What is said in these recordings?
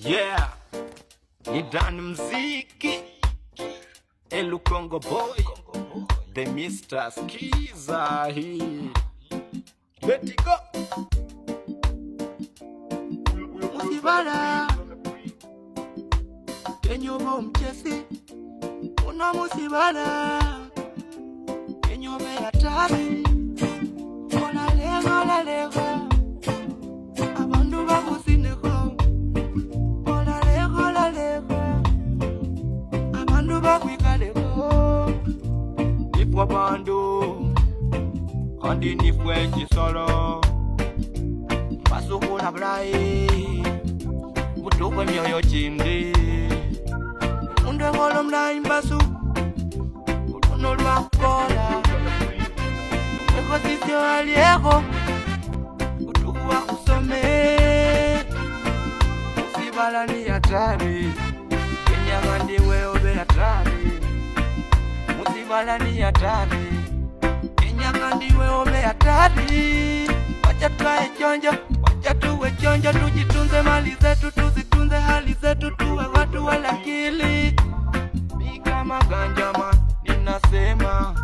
Yeah, ni Dan Mziki, Elu Congo Boy, The Mr. Skiza hii. Let it go. Musibala Kenyobo mchesi Una musibala Kenyobe hatari Ola lego Abandu bakusineko Ola lego Abandu bakwikaleko Nifwa bandu Andi nifwe chisolo Basukula blai Mutukwe myoyo chindi Munde ngolo mlai mbasu Utuno lwa kukola Eko sisyo alieko Utuku wa kusome Musibala ni hatari Kenyanga ndiwe obe hatari Musibala ni hatari Kenyanga ndiwe obe hatari Wacha tukae chonjo, wacha tuwe chonjo, tujitunze mali zetu, tuzitunze hali zetu, tuwe watu wala akili. Mi kama ganjama ninasema,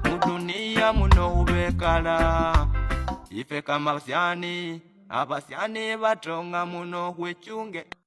mudunia muno ubekala. Ife kama abasiani batonga muno wechunge.